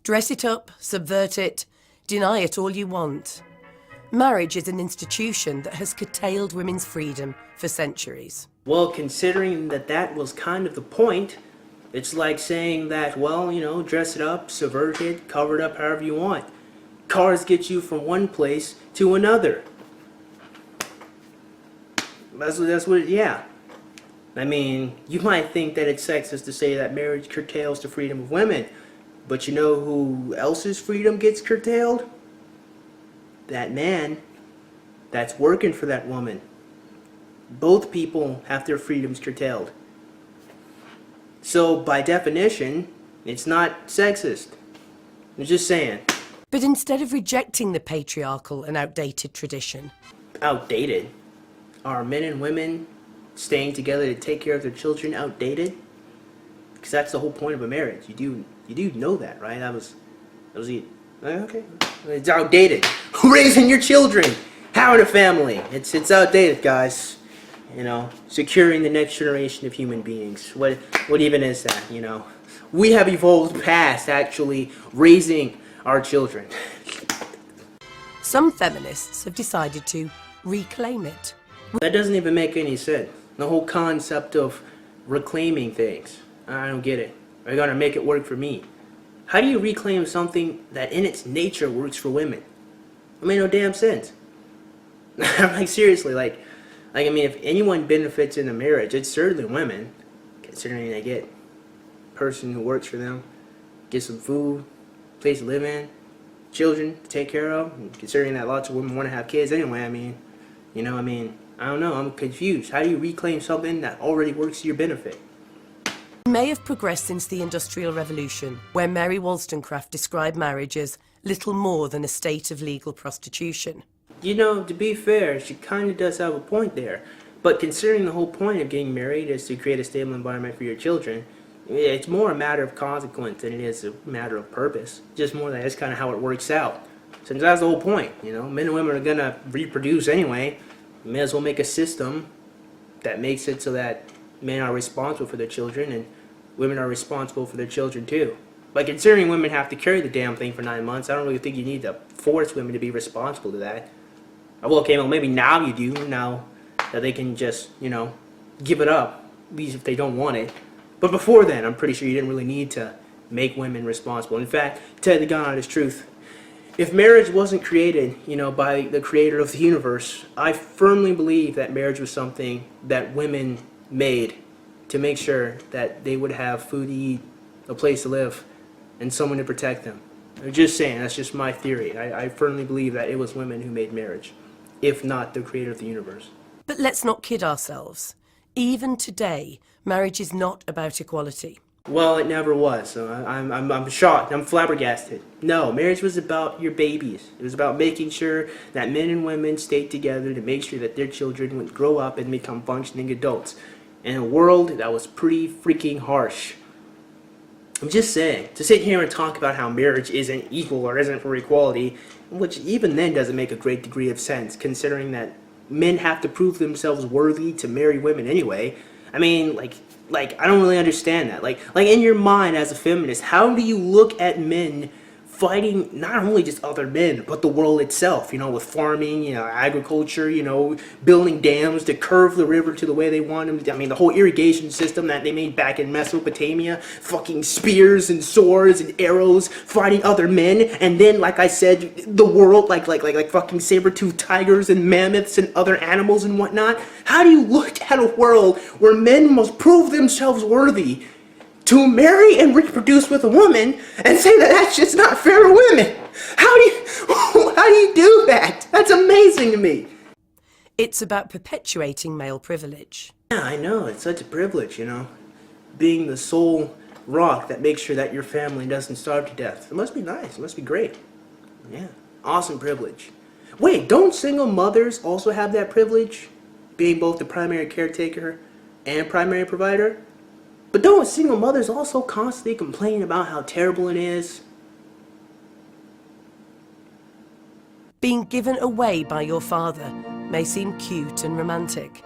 Dress it up, subvert it, deny it all you want. Marriage is an institution that has curtailed women's freedom for centuries. Well, considering that was kind of the point, it's like saying that, well, dress it up, subvert it, cover it up however you want. Cars get you from one place to another. That's what, yeah. I mean, you might think that it's sexist to say that marriage curtails the freedom of women, but you know who else's freedom gets curtailed? That man that's working for that woman. Both people have their freedoms curtailed. So, by definition, it's not sexist. I'm just saying. But instead of rejecting the patriarchal and outdated tradition... Outdated? Are men and women staying together to take care of their children outdated? Because that's the whole point of a marriage. You do know that, right? That was it. Okay. It's outdated. Raising your children, having a family. It's outdated, guys. Securing the next generation of human beings. What even is that? We have evolved past actually raising our children. Some feminists have decided to reclaim it. That doesn't even make any sense. The whole concept of reclaiming things. I don't get it. Are you gonna make it work for me? How do you reclaim something that in its nature works for women? It made no damn sense. Like seriously, I mean, if anyone benefits in a marriage, it's certainly women, considering they get a person who works for them, get some food, place to live in, children to take care of, and considering that lots of women want to have kids anyway. I mean, I don't know, I'm confused. How do you reclaim something that already works to your benefit? It may have progressed since the Industrial Revolution, where Mary Wollstonecraft described marriage as little more than a state of legal prostitution. To be fair, she kind of does have a point there. But considering the whole point of getting married is to create a stable environment for your children, it's more a matter of consequence than it is a matter of purpose. Just more that that's kind of how it works out. Since that's the whole point, men and women are going to reproduce anyway. You may as well make a system that makes it so that men are responsible for their children and women are responsible for their children too. But considering women have to carry the damn thing for 9 months, I don't really think you need to force women to be responsible to that. Well, okay, well, maybe now you do, now that they can just, give it up, at least if they don't want it. But before then, I'm pretty sure you didn't really need to make women responsible. In fact, to tell the God honest truth, if marriage wasn't created, by the creator of the universe, I firmly believe that marriage was something that women made to make sure that they would have food to eat, a place to live, and someone to protect them. I'm just saying, that's just my theory. I firmly believe that it was women who made marriage, if not the creator of the universe. But let's not kid ourselves. Even today, marriage is not about equality. Well, it never was. So I'm shocked. I'm flabbergasted. No, marriage was about your babies. It was about making sure that men and women stayed together to make sure that their children would grow up and become functioning adults in a world that was pretty freaking harsh. I'm just saying, to sit here and talk about how marriage isn't equal or isn't for equality, which even then doesn't make a great degree of sense, considering that men have to prove themselves worthy to marry women anyway. I mean, I don't really understand that. Like in your mind as a feminist, how do you look at men fighting not only just other men, but the world itself, with farming, agriculture, building dams to curve the river to the way they want them. I mean, the whole irrigation system that they made back in Mesopotamia, fucking spears and swords and arrows, fighting other men, and then, like I said, the world, like fucking saber-toothed tigers and mammoths and other animals and whatnot. How do you look at a world where men must prove themselves worthy to marry and reproduce with a woman and say that that's just not fair to women? How do you do that? That's amazing to me. It's about perpetuating male privilege. Yeah, I know. It's such a privilege, being the sole rock that makes sure that your family doesn't starve to death. It must be nice. It must be great. Yeah, awesome privilege. Wait, don't single mothers also have that privilege? Being both the primary caretaker and primary provider? But don't single mothers also constantly complain about how terrible it is? Being given away by your father may seem cute and romantic,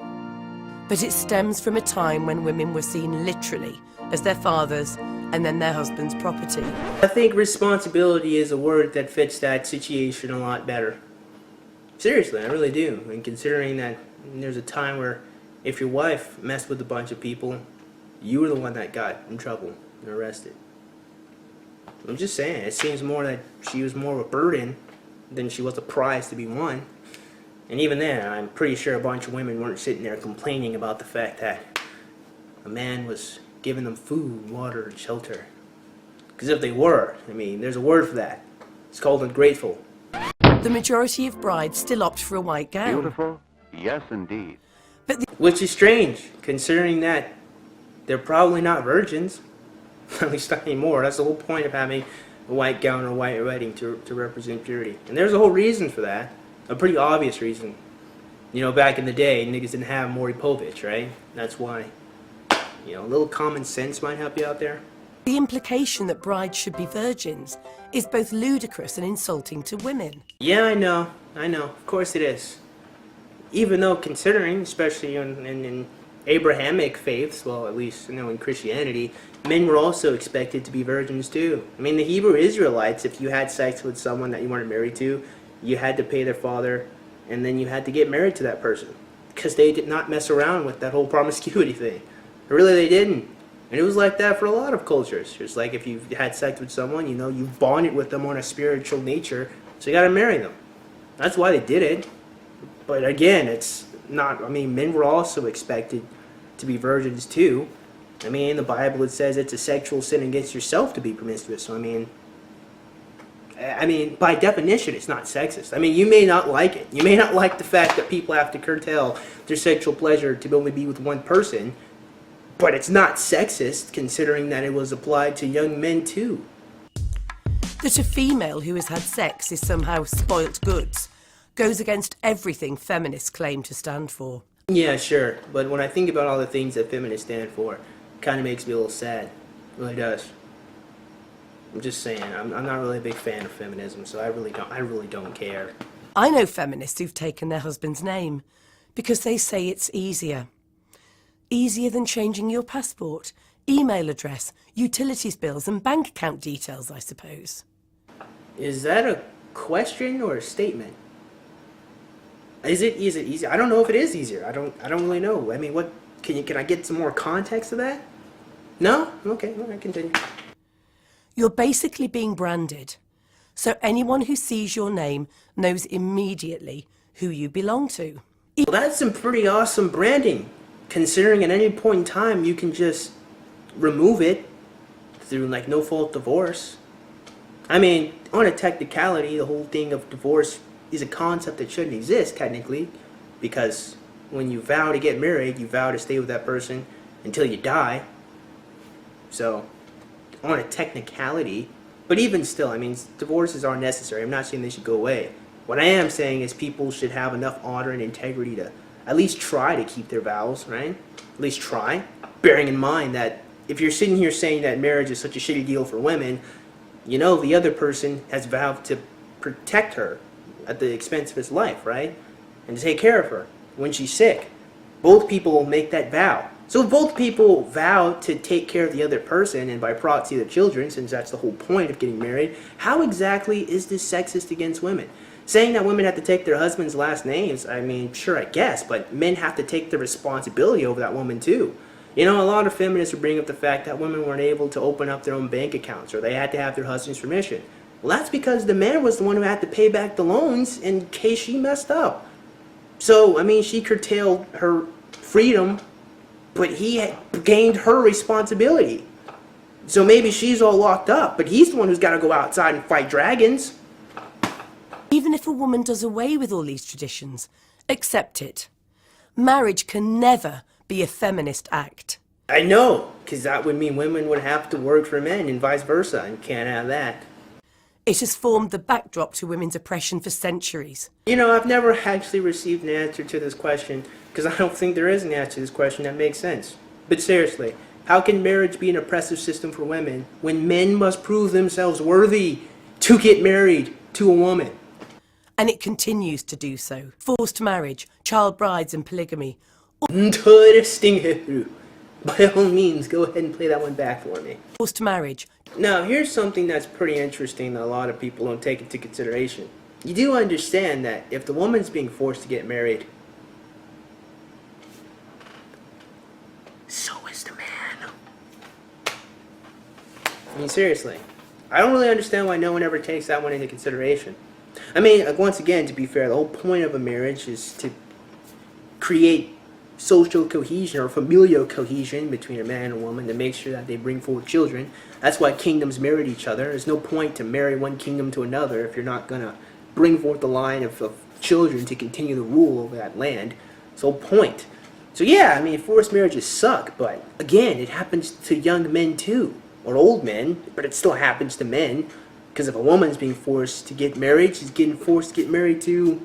but it stems from a time when women were seen literally as their fathers and then their husband's property. I think responsibility is a word that fits that situation a lot better. Seriously, I really do. And considering that there's a time where if your wife messed with a bunch of people, you were the one that got in trouble and arrested. I'm just saying, it seems more that she was more of a burden than she was a prize to be won. And even then, I'm pretty sure a bunch of women weren't sitting there complaining about the fact that a man was giving them food, water, and shelter. Because if they were, I mean, there's a word for that. It's called ungrateful. The majority of brides still opt for a white gown. Beautiful? Yes, indeed. Which is strange, considering that they're probably not virgins. At least not anymore. That's the whole point of having a white gown or a white wedding, to represent purity. And there's a whole reason for that. A pretty obvious reason. You know, back in the day, niggas didn't have Maury Povich, right? That's why. You know, a little common sense might help you out there. The implication that brides should be virgins is both ludicrous and insulting to women. Yeah, I know. Of course it is. Even though, considering, especially in Abrahamic faiths, well, at least, you know, in Christianity, men were also expected to be virgins too. I mean, the Hebrew Israelites, if you had sex with someone that you weren't married to, you had to pay their father, and then you had to get married to that person. Because they did not mess around with that whole promiscuity thing. Really, they didn't. And it was like that for a lot of cultures. Just like if you had sex with someone, you know, you bonded with them on a spiritual nature, so you gotta marry them. That's why they did it. But again, it's not, I mean, men were also expected to be virgins too. I mean, in the Bible it says it's a sexual sin against yourself to be promiscuous. So I mean, by definition, it's not sexist. I mean, you may not like it. You may not like the fact that people have to curtail their sexual pleasure to only be with one person, but it's not sexist, considering that it was applied to young men too. That a female who has had sex is somehow spoilt goods goes against everything feminists claim to stand for. Yeah, sure. But when I think about all the things that feminists stand for, it kind of makes me a little sad. It really does. I'm just saying, I'm not really a big fan of feminism, so I really don't care. I know feminists who've taken their husband's name because they say it's easier. Easier than changing your passport, email address, utilities bills and bank account details, I suppose. Is that a question or a statement? Is it easy? I don't know if it is easier. I don't really know. I mean, what can I get some more context to that? No? Okay, all right, continue. You're basically being branded, so anyone who sees your name knows immediately who you belong to. Well, that's some pretty awesome branding, considering at any point in time you can just remove it through like no-fault divorce. I mean, on a technicality, the whole thing of divorce is a concept that shouldn't exist technically, because when you vow to get married, you vow to stay with that person until you die. So, on a technicality, but even still, I mean, divorces are necessary. I'm not saying they should go away. What I am saying is people should have enough honor and integrity to at least try to keep their vows, right? At least try. Bearing in mind that if you're sitting here saying that marriage is such a shitty deal for women, you know the other person has vowed to protect her at the expense of his life, right? And to take care of her when she's sick. Both people make that vow. So if both people vow to take care of the other person, and by proxy the children, since that's the whole point of getting married, how exactly is this sexist against women? Saying that women have to take their husband's last names, I mean, sure, I guess, but men have to take the responsibility over that woman too. You know, a lot of feminists would bring up the fact that women weren't able to open up their own bank accounts, or they had to have their husband's permission. Well, that's because the man was the one who had to pay back the loans in case she messed up. So, I mean, she curtailed her freedom, but he gained her responsibility. So maybe she's all locked up, but he's the one who's got to go outside and fight dragons. Even if a woman does away with all these traditions, accept it. Marriage can never be a feminist act. I know, because that would mean women would have to work for men and vice versa, and can't have that. It has formed the backdrop to women's oppression for centuries. You know, I've never actually received an answer to this question, because I don't think there is an answer to this question that makes sense. But seriously, how can marriage be an oppressive system for women when men must prove themselves worthy to get married to a woman? And it continues to do so. Forced marriage, child brides and polygamy. Interesting. by all means, go ahead and play that one back for me. Forced marriage. Now, here's something that's pretty interesting that a lot of people don't take into consideration. You do understand that if the woman's being forced to get married, so is the man. I mean, seriously. I don't really understand why no one ever takes that one into consideration. I mean, once again, to be fair, the whole point of a marriage is to create social cohesion or familial cohesion between a man and a woman to make sure that they bring forth children. That's why kingdoms married each other. There's no point to marry one kingdom to another if you're not going to bring forth the line of children to continue the rule over that land. It's the whole point. So yeah, I mean, forced marriages suck, but again, it happens to young men too, or old men, but it still happens to men, because if a woman's being forced to get married, she's getting forced to get married to,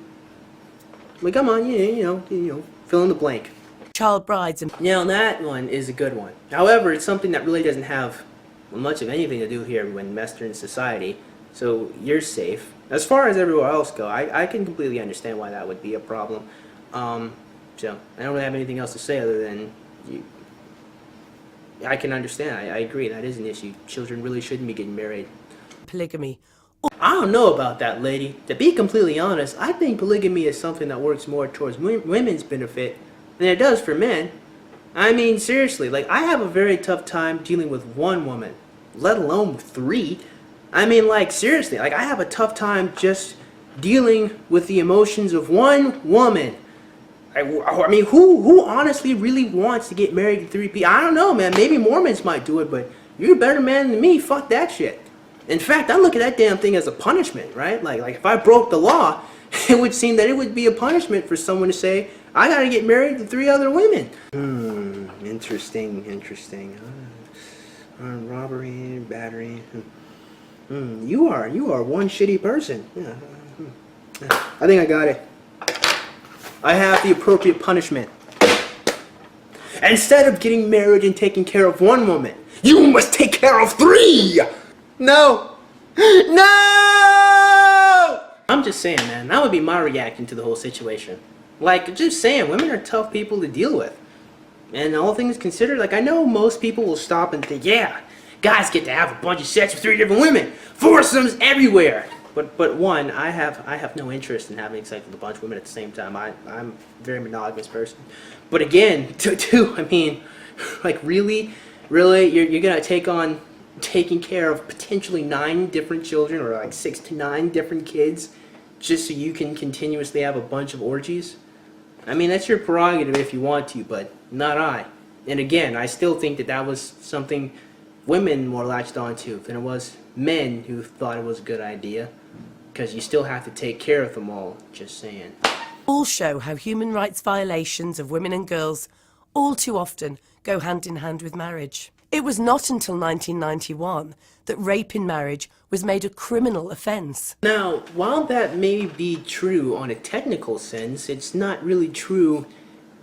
like, come on, you know, fill in the blank. Child brides and... Now, that one is a good one. However, it's something that really doesn't have much of anything to do here in Western society, so you're safe. As far as everywhere else go, I can completely understand why that would be a problem. So, I don't really have anything else to say other than I can understand. I agree, that is an issue. Children really shouldn't be getting married. polygamy. I don't know about that, lady. To be completely honest, I think polygamy is something that works more towards women's benefit than it does for men. I mean, seriously, like, I have a very tough time dealing with one woman, let alone 3. I mean, like, seriously, like, I have a tough time just dealing with the emotions of one woman. I mean, who honestly really wants to get married to 3 people? I don't know, man. Maybe Mormons might do it, but you're a better man than me. Fuck that shit. In fact, I look at that damn thing as a punishment, right? Like if I broke the law, it would seem that it would be a punishment for someone to say, I gotta get married to 3 other women. Interesting. Robbery, battery. You are one shitty person. Yeah. I think I got it. I have the appropriate punishment. Instead of getting married and taking care of one woman, you must take care of 3! No! I'm just saying, man, that would be my reaction to the whole situation. Like, just saying, women are tough people to deal with. And all things considered, like, I know most people will stop and think, yeah, guys get to have a bunch of sex with 3 different women. Foursomes everywhere. But one, I have no interest in having sex with a bunch of women at the same time. I'm a very monogamous person. But again, two, I mean, like, really, you're gonna take on taking care of potentially 9 different children, or like 6 to 9 different kids, just so you can continuously have a bunch of orgies? I mean, that's your prerogative if you want to, but not I. And again, I still think that was something women more latched onto than it was men who thought it was a good idea, because you still have to take care of them all, just saying. All show how human rights violations of women and girls all too often go hand in hand with marriage. It was not until 1991 that rape in marriage was made a criminal offence. Now, while that may be true on a technical sense, it's not really true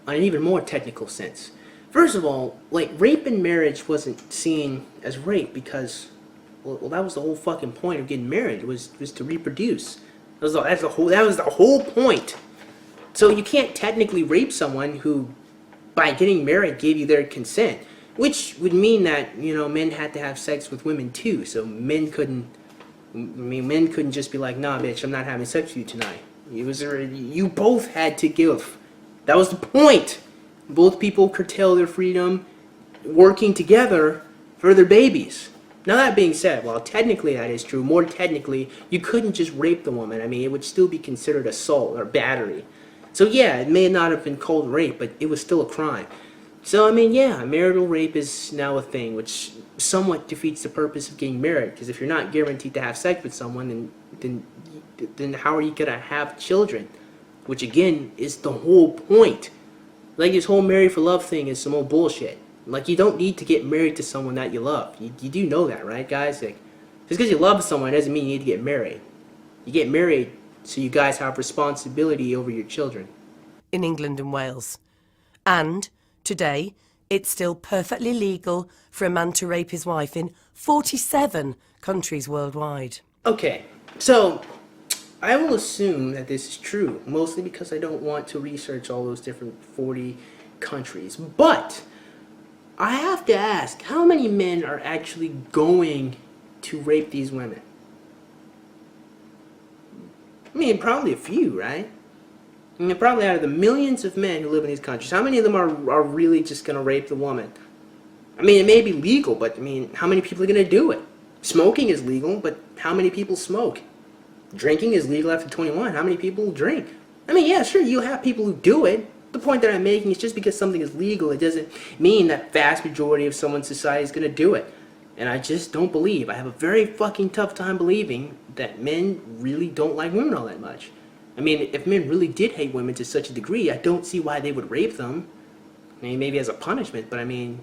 on an even more technical sense. First of all, like, rape in marriage wasn't seen as rape because, well, that was the whole fucking point of getting married, was to reproduce. That was the whole point. So you can't technically rape someone who, by getting married, gave you their consent. Which would mean that, you know, men had to have sex with women too. So men couldn't just be like, nah, bitch, I'm not having sex with you tonight. You both had to give. That was the point. Both people curtail their freedom, working together for their babies. Now, that being said, while technically that is true, more technically, you couldn't just rape the woman. I mean, it would still be considered assault or battery. So yeah, it may not have been called rape, but it was still a crime. So, I mean, yeah, marital rape is now a thing, which somewhat defeats the purpose of getting married. Because if you're not guaranteed to have sex with someone, then how are you going to have children? Which, again, is the whole point. Like, this whole marry for love thing is some old bullshit. Like, you don't need to get married to someone that you love. You do know that, right, guys? Like, just because you love someone doesn't mean you need to get married. You get married so you guys have responsibility over your children. In England and Wales. And today, it's still perfectly legal for a man to rape his wife in 47 countries worldwide. Okay, so I will assume that this is true, mostly because I don't want to research all those different 40 countries. But I have to ask, how many men are actually going to rape these women? I mean, probably a few, right? I mean, probably out of the millions of men who live in these countries, how many of them are really just going to rape the woman? I mean, it may be legal, but I mean, how many people are going to do it? Smoking is legal, but how many people smoke? Drinking is legal after 21. How many people drink? I mean, yeah, sure, you'll have people who do it. The point that I'm making is just because something is legal, it doesn't mean that vast majority of someone's society is going to do it. And I just don't believe. I have a very fucking tough time believing that men really don't like women all that much. I mean, if men really did hate women to such a degree, I don't see why they would rape them. I mean, maybe as a punishment, but I mean,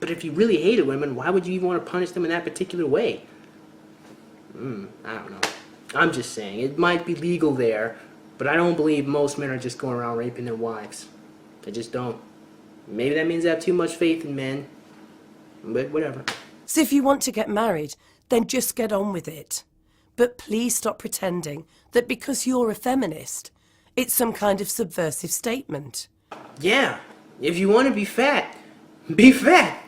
but if you really hated women, why would you even want to punish them in that particular way? I don't know. I'm just saying, it might be legal there, but I don't believe most men are just going around raping their wives. I just don't. Maybe that means I have too much faith in men, but whatever. So if you want to get married, then just get on with it. But please stop pretending that because you're a feminist, it's some kind of subversive statement. Yeah, if you want to be fat, be fat.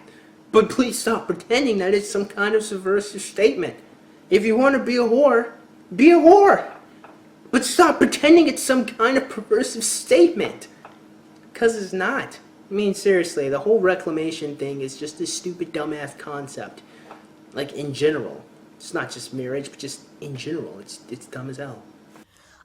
But please stop pretending that it's some kind of subversive statement. If you want to be a whore, be a whore. But stop pretending it's some kind of perversive statement. Because it's not. I mean, seriously, the whole reclamation thing is just this stupid, dumbass concept. Like, in general. It's not just marriage, but just in general. It's dumb as hell.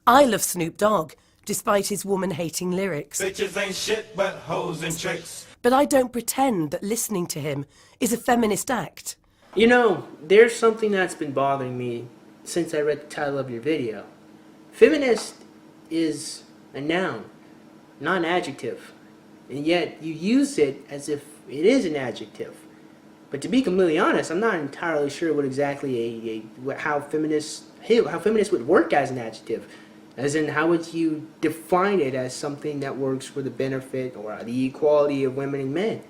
I love Snoop Dogg, despite his woman-hating lyrics. Bitches ain't shit but hoes and tricks. But I don't pretend that listening to him is a feminist act. You know, there's something that's been bothering me since I read the title of your video. Feminist is a noun, not an adjective. And yet you use it as if it is an adjective. But to be completely honest, I'm not entirely sure what exactly how feminist would work as an adjective. As in, how would you define it as something that works for the benefit or the equality of women and men?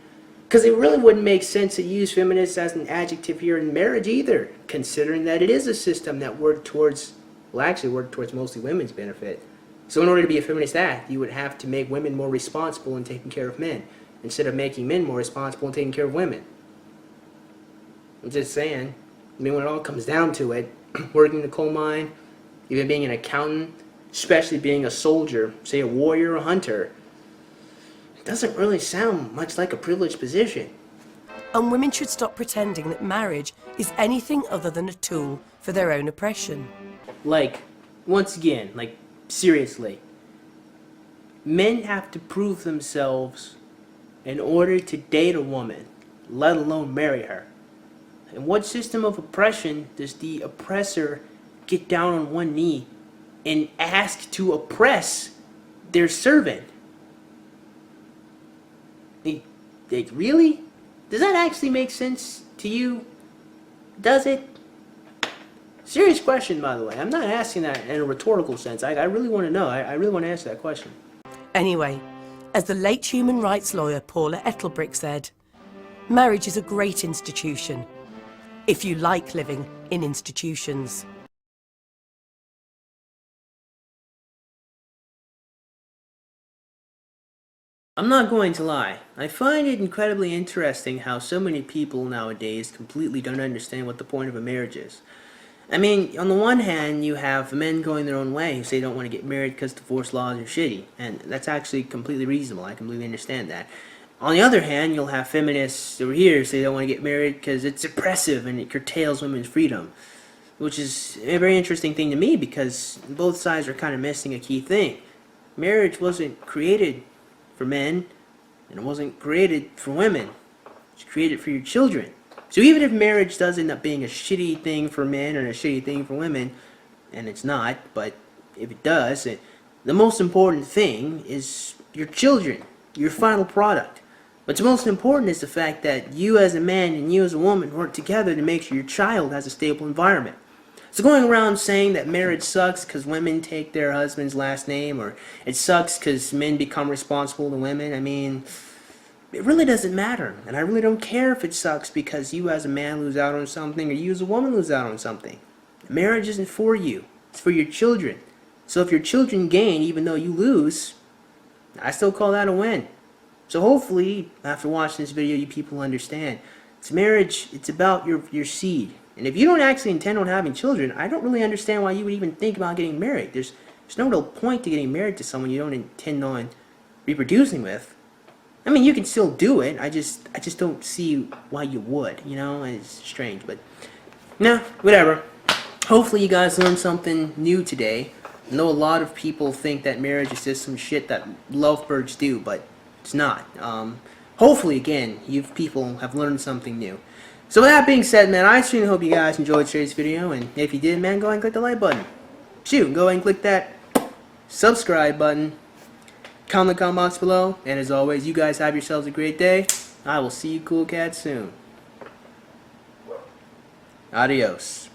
Because it really wouldn't make sense to use feminist as an adjective here in marriage either, considering that it is a system that worked towards mostly women's benefit. So in order to be a feminist act, you would have to make women more responsible in taking care of men, instead of making men more responsible in taking care of women. I'm just saying, I mean, when it all comes down to it, working in the coal mine, even being an accountant, especially being a soldier, say a warrior or a hunter, it doesn't really sound much like a privileged position. And women should stop pretending that marriage is anything other than a tool for their own oppression. Like, once again, like, seriously, men have to prove themselves in order to date a woman, let alone marry her. In what system of oppression does the oppressor get down on one knee and ask to oppress their servant? They really? Does that actually make sense to you? Does it? Serious question, by the way. I'm not asking that in a rhetorical sense. I really want to know. I really want to answer that question. Anyway, as the late human rights lawyer Paula Ettelbrick said, marriage is a great institution, if you like living in institutions. I'm not going to lie. I find it incredibly interesting how so many people nowadays completely don't understand what the point of a marriage is. I mean, on the one hand, you have men going their own way who say they don't want to get married because divorce laws are shitty, and that's actually completely reasonable. I completely understand that. On the other hand, you'll have feminists over here who say they don't want to get married because it's oppressive and it curtails women's freedom, which is a very interesting thing to me because both sides are kind of missing a key thing. Marriage wasn't created for men, and it wasn't created for women. It's created for your children. So even if marriage does end up being a shitty thing for men and a shitty thing for women, and it's not, but if it does, the most important thing is your children, your final product. What's most important is the fact that you as a man and you as a woman work together to make sure your child has a stable environment. So going around saying that marriage sucks because women take their husband's last name, or it sucks because men become responsible to women, I mean, it really doesn't matter. And I really don't care if it sucks because you as a man lose out on something or you as a woman lose out on something. Marriage isn't for you. It's for your children. So if your children gain even though you lose, I still call that a win. So hopefully, after watching this video, you people understand. It's marriage, it's about your seed. And if you don't actually intend on having children, I don't really understand why you would even think about getting married. There's no real point to getting married to someone you don't intend on reproducing with. I mean, you can still do it. I just don't see why you would, you know? It's strange, but nah, whatever. Hopefully you guys learned something new today. I know a lot of people think that marriage is just some shit that lovebirds do, but it's not. Hopefully, again, you people have learned something new. So with that being said, man, I certainly hope you guys enjoyed today's video, and if you did, man, go ahead and click the like button. Shoot, go ahead and click that subscribe button. Comment in the comment box below, and as always, you guys have yourselves a great day. I will see you cool cats soon. Adios.